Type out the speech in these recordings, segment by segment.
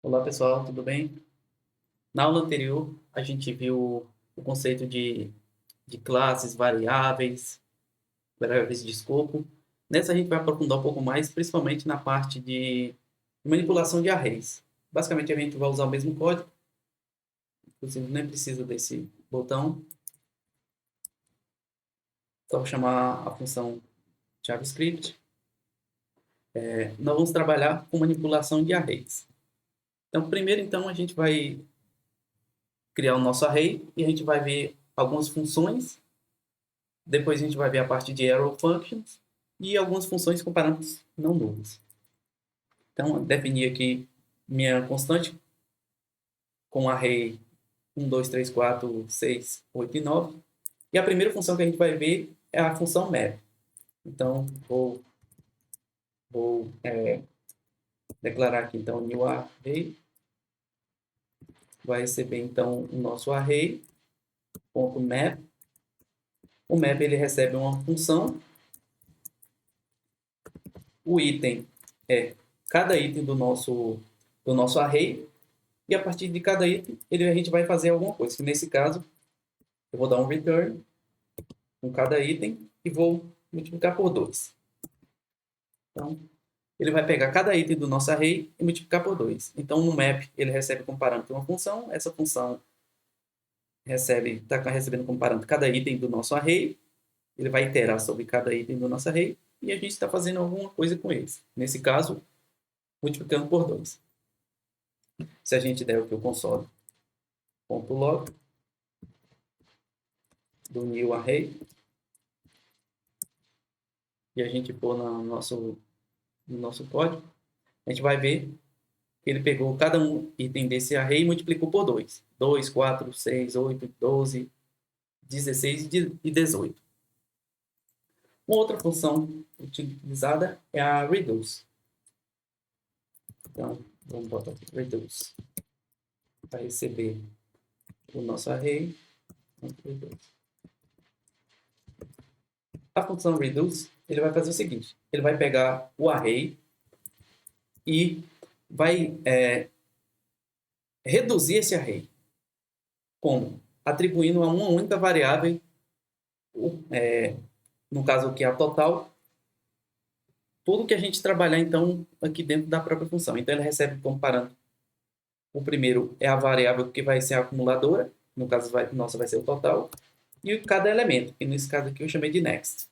Olá pessoal, tudo bem? Na aula anterior, a gente viu o conceito de classes, variáveis de escopo. Nessa a gente vai aprofundar um pouco mais, principalmente na parte de manipulação de arrays. Basicamente, a gente vai usar o mesmo código, inclusive nem precisa desse botão. Só vou chamar a função JavaScript. Nós vamos trabalhar com manipulação de arrays. Então, primeiro, então, a gente vai criar o nosso array e a gente vai ver algumas funções. Depois a gente vai ver a parte de arrow functions e algumas funções com parâmetros não nulos. Então, definir aqui minha constante com array 1, 2, 3, 4, 6, 8 e 9. E a primeira função que a gente vai ver é a função map. Então, vou declarar aqui, então, new array. Vai receber, então, o nosso array.map. O map ele recebe uma função. O item é cada item do nosso array. E a partir de cada item, a gente vai fazer alguma coisa. Nesse caso, eu vou dar um return com cada item e vou multiplicar por 2. Então, ele vai pegar cada item do nosso array e multiplicar por 2. Então, no map, ele recebe como parâmetro uma função. Essa função está recebendo como parâmetro cada item do nosso array. Ele vai iterar sobre cada item do nosso array e a gente está fazendo alguma coisa com eles. Nesse caso, multiplicando por 2. Se a gente der aqui o console.log do new array e a gente pôr no nosso código, a gente vai ver que ele pegou cada um item desse array e multiplicou por 2. 2, 4, 6, 8, 12, 16 e 18. Uma outra função utilizada é a reduce. Então, vamos botar aqui, reduce. Vai receber o nosso array. A função reduce, ele vai fazer o seguinte. Ele vai pegar o array e vai reduzir esse array. Como? Atribuindo a uma única variável, no caso aqui a total, tudo que a gente trabalhar então aqui dentro da própria função. Então ele recebe como parâmetro. O primeiro é a variável que vai ser a acumuladora, no caso nossa vai ser o total, e cada elemento, que nesse caso aqui eu chamei de next.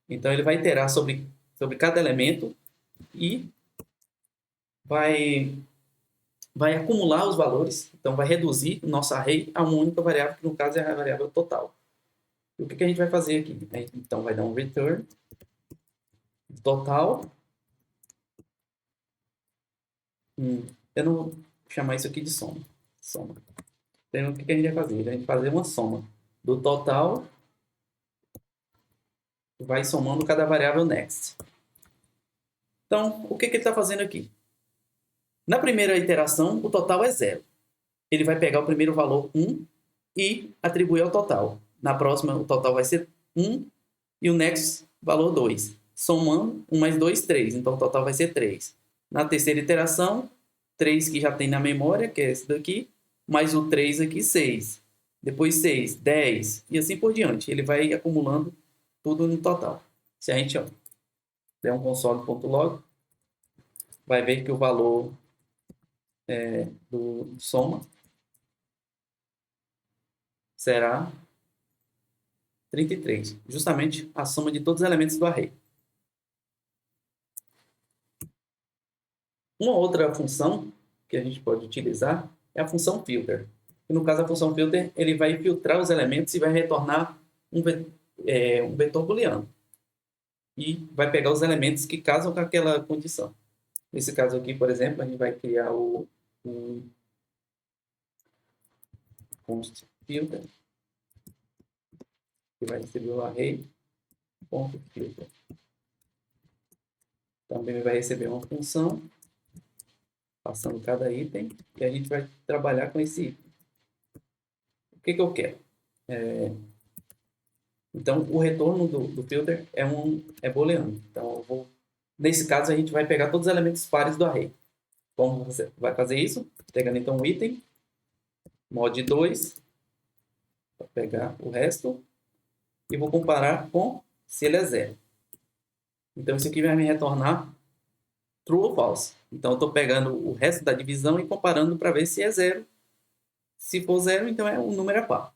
Então ele vai iterar sobre cada elemento e vai acumular os valores, então vai reduzir o nosso array a uma única variável, que no caso é a variável total. E o que a gente vai fazer aqui? Então vai dar um return total. Eu não vou chamar isso aqui de soma. Então o que a gente vai fazer? A gente vai fazer uma soma do total, vai somando cada variável next. Então, o que ele está fazendo aqui? Na primeira iteração, o total é 0. Ele vai pegar o primeiro valor 1 e atribuir ao total. Na próxima, o total vai ser 1 e o next valor 2. Somando, 1 mais 2, 3. Então, o total vai ser 3. Na terceira iteração, 3 que já tem na memória, que é esse daqui, mais o 3 aqui, 6. Depois 6, 10 e assim por diante. Ele vai acumulando tudo no total. Se a gente der um console.log, vai ver que o valor do soma será 33, justamente a soma de todos os elementos do array. Uma outra função que a gente pode utilizar é a função filter. E no caso, a função filter, ele vai filtrar os elementos e vai retornar um vetor booleano. E vai pegar os elementos que casam com aquela condição. Nesse caso aqui, por exemplo, a gente vai criar o const filter, que vai receber o array.filter. Também vai receber uma função, passando cada item, e a gente vai trabalhar com esse item. O que eu quero? Então, o retorno do filter é booleano. Então, nesse caso, a gente vai pegar todos os elementos pares do array. Como você vai fazer isso? Pegando então o item, mod 2, vou pegar o resto e vou comparar com se ele é 0. Então isso aqui vai me retornar true ou false. Então eu estou pegando o resto da divisão e comparando para ver se é 0. Se for 0, então o número é par.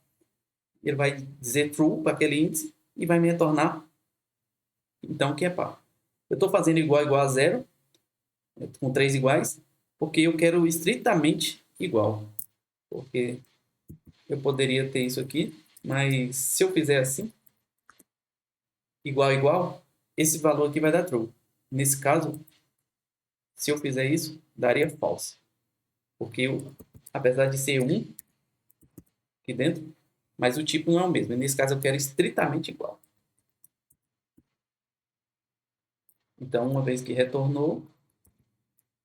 Ele vai dizer true para aquele índice e vai me retornar então que é par. Eu estou fazendo igual a 0, com 3 iguais, porque eu quero estritamente igual. Porque eu poderia ter isso aqui, mas se eu fizer assim, igual, esse valor aqui vai dar true. Nesse caso, se eu fizer isso, daria false. Porque apesar de ser 1 aqui dentro, mas o tipo não é o mesmo. E nesse caso eu quero estritamente igual. Então, uma vez que retornou,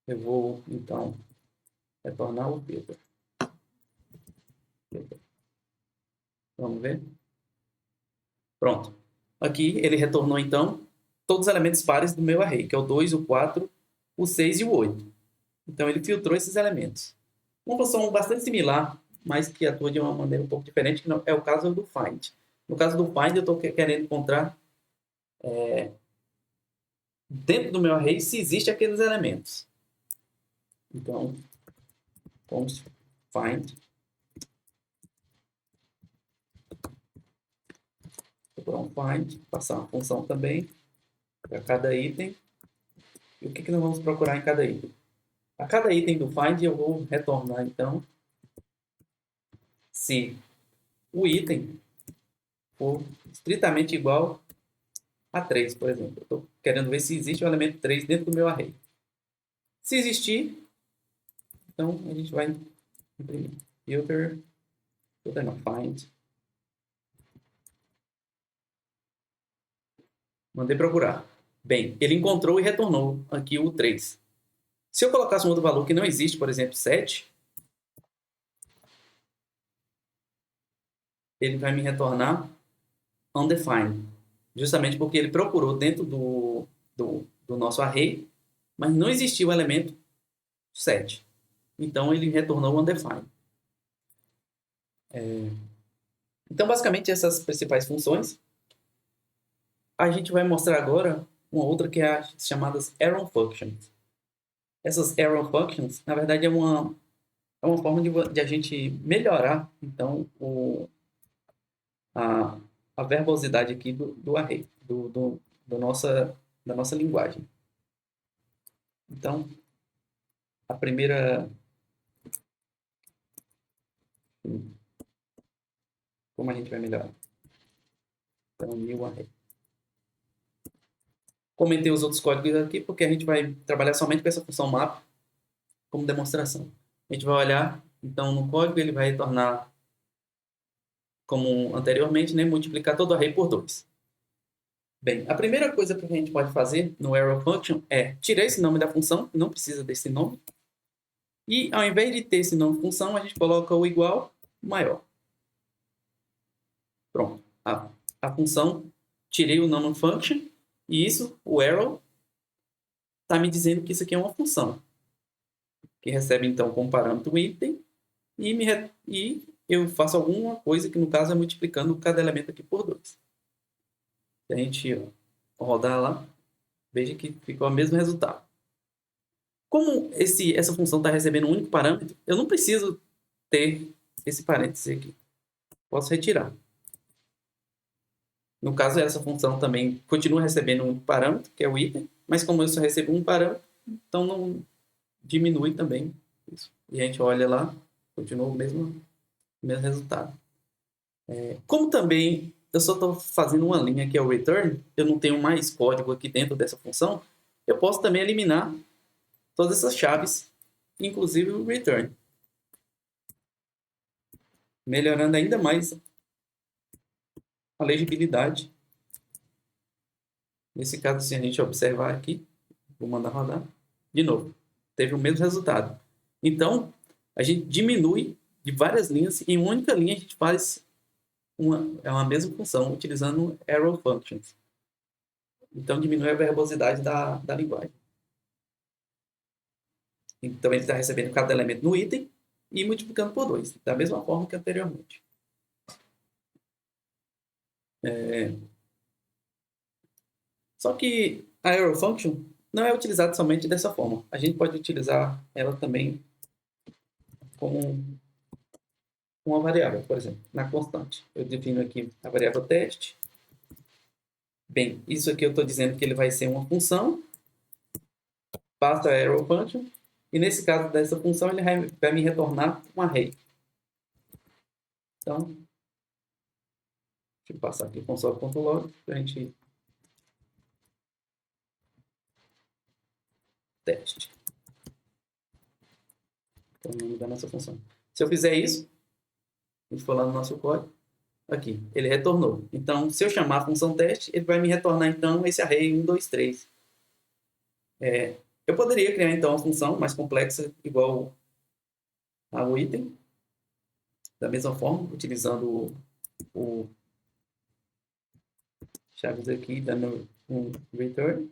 eu vou, então, retornar o filter. Vamos ver? Pronto. Aqui ele retornou, então, todos os elementos pares do meu array, que é o 2, o 4, o 6 e o 8. Então, ele filtrou esses elementos. Uma função bastante similar, mas que atua de uma maneira um pouco diferente, que é o caso do find. No caso do find, eu estou querendo encontrar dentro do meu array se existem aqueles elementos. Então, vamos find. Vou dar um find, passar uma função também para cada item. E o que nós vamos procurar em cada item? A cada item do find eu vou retornar, então, se o item for estritamente igual a 3, por exemplo. Eu estou querendo ver se existe o elemento 3 dentro do meu array. Se existir, então a gente vai imprimir filter não, find. Mandei procurar. Bem, ele encontrou e retornou aqui o 3. Se eu colocasse um outro valor que não existe, por exemplo, 7, ele vai me retornar undefined. Justamente porque ele procurou dentro do nosso array, mas não existia o elemento 7. Então, ele retornou undefined. Então, basicamente, essas principais funções. A gente vai mostrar agora uma outra que é as chamadas arrow functions. Essas arrow functions, na verdade, é uma forma de a gente melhorar, então, a verbosidade aqui do array, da nossa linguagem. Então, a primeira... Como a gente vai melhorar? Então, new array. Comentei os outros códigos aqui, porque a gente vai trabalhar somente com essa função map como demonstração. A gente vai olhar, então, no código, ele vai retornar, como anteriormente, né, multiplicar todo o array por 2. Bem, a primeira coisa que a gente pode fazer no arrow function é tirar esse nome da função, não precisa desse nome, e ao invés de ter esse nome função, a gente coloca o igual maior. Pronto. A função, tirei o nome function, e isso, o arrow, está me dizendo que isso aqui é uma função, que recebe, então, como parâmetro um item, e eu faço alguma coisa que, no caso, é multiplicando cada elemento aqui por 2. Se a gente rodar lá, veja que ficou o mesmo resultado. Como essa função está recebendo um único parâmetro, eu não preciso ter esse parêntese aqui. Posso retirar. No caso, essa função também continua recebendo um único parâmetro, que é o item, mas como eu só recebo um parâmetro, então não diminui também isso. E a gente olha lá, continua o mesmo resultado. Como também eu só estou fazendo uma linha que é o return, eu não tenho mais código aqui dentro dessa função, eu posso também eliminar todas essas chaves, inclusive o return. Melhorando ainda mais a legibilidade. Nesse caso, se a gente observar aqui, vou mandar rodar, de novo, teve o mesmo resultado. Então, a gente diminui de várias linhas, e em uma única linha a gente faz uma mesma função, utilizando arrow functions. Então, diminui a verbosidade da linguagem. Então, ele está recebendo cada elemento no item e multiplicando por 2, da mesma forma que anteriormente. Só que a arrow function não é utilizada somente dessa forma. A gente pode utilizar ela também como uma variável, por exemplo, na constante. Eu defino aqui a variável teste. Bem, isso aqui eu estou dizendo que ele vai ser uma função, passo a arrow function, e nesse caso dessa função ele vai me retornar um array. Então, deixa eu passar aqui console.log para a gente teste. Então, o nome da nossa função. Se eu fizer isso, a gente for lá no nosso código, aqui, ele retornou. Então, se eu chamar a função teste, ele vai me retornar, então, esse array 1, 2, 3. Eu poderia criar, então, uma função mais complexa, igual ao item, da mesma forma, utilizando o chaves aqui, dando um return.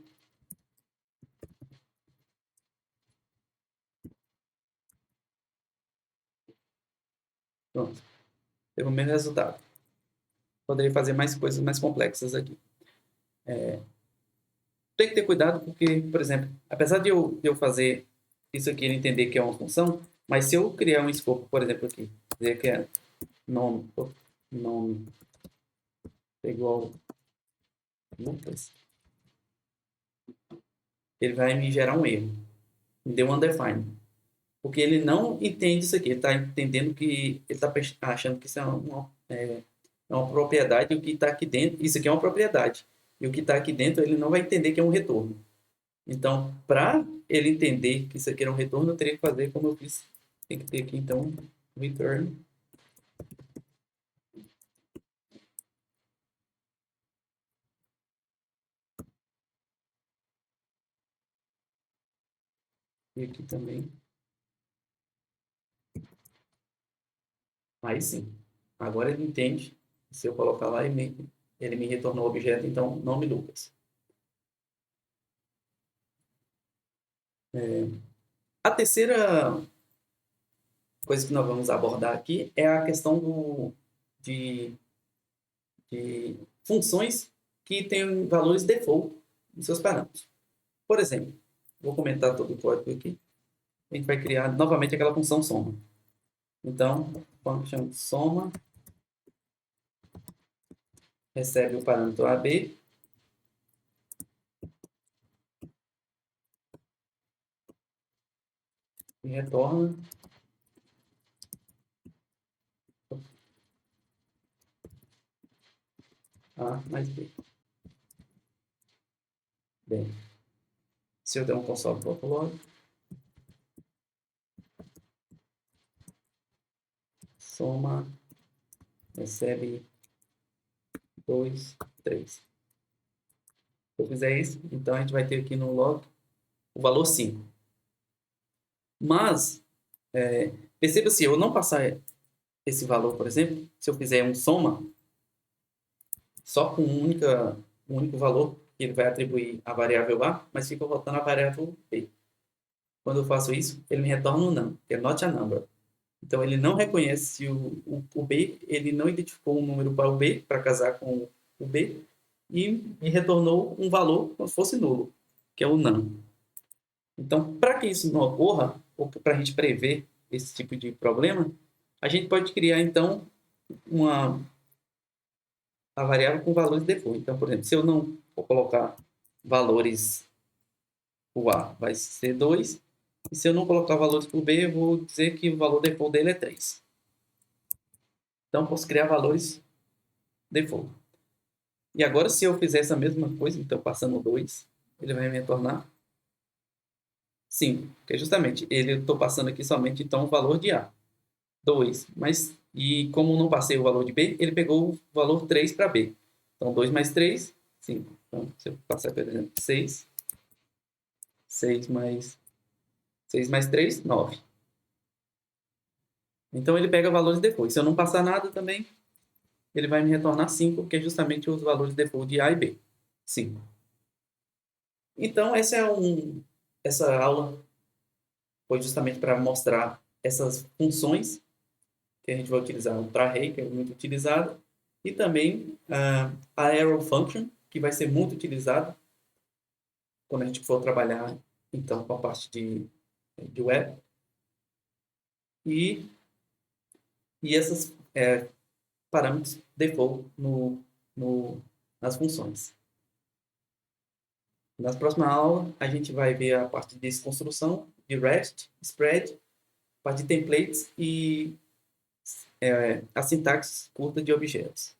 Pronto. Teve o mesmo resultado. Poderia fazer mais coisas mais complexas aqui. Tem que ter cuidado porque, por exemplo, apesar de eu fazer isso aqui, ele entender que é uma função, mas se eu criar um escopo, por exemplo, aqui, dizer que é nome é igual Lucas, ele vai me gerar um erro. Me deu um undefined. Porque ele não entende isso aqui. Ele está entendendo que... Ele está achando que isso é uma propriedade e o que está aqui dentro... Isso aqui é uma propriedade. E o que está aqui dentro, ele não vai entender que é um retorno. Então, para ele entender que isso aqui era um retorno, eu teria que fazer como eu fiz. Tem que ter aqui, então, return. E aqui também. Aí sim. Agora ele entende. Se eu colocar lá, ele me retornou o objeto, então, nome Lucas. A terceira coisa que nós vamos abordar aqui é a questão de funções que têm valores default nos seus parâmetros. Por exemplo, vou comentar todo o código aqui. A gente vai criar novamente aquela função soma. Então, function soma recebe o parâmetro AB e retorna A mais B. Bem, se eu der um console.log, soma recebe 2, 3. Se eu fizer isso, então a gente vai ter aqui no log o valor 5. Mas, perceba se eu não passar esse valor, por exemplo, se eu fizer um soma, só com um único valor, que ele vai atribuir a variável A, mas fica voltando a variável B. Quando eu faço isso, ele me retorna um num, que é not a number. Então, ele não reconhece o B, ele não identificou um número para o B, para casar com o B, e me retornou um valor como se fosse nulo, que é o none. Então, para que isso não ocorra, ou para a gente prever esse tipo de problema, a gente pode criar, então, a variável com valores default. Então, por exemplo, se eu não vou colocar valores o A vai ser 2, e se eu não colocar valores para o B, eu vou dizer que o valor default dele é 3. Então, posso criar valores default. E agora, se eu fizer essa mesma coisa, então passando 2, ele vai me retornar 5, porque justamente eu estou passando aqui somente então o valor de A. 2, mas e como não passei o valor de B, ele pegou o valor 3 para B. Então, 2 mais 3, 5. Então, se eu passar, por exemplo, 6, 6 mais 3, 9. Então, ele pega valores depois. Se eu não passar nada também, ele vai me retornar 5, que é justamente os valores default de A e B. 5. Então, essa aula foi justamente para mostrar essas funções que a gente vai utilizar para array, que é muito utilizada, e também a arrow function, que vai ser muito utilizada quando a gente for trabalhar então com a parte de web. E esses parâmetros default nas funções. Na próxima aula, a gente vai ver a parte de desconstrução, de REST, spread, parte de templates e a sintaxe curta de objetos.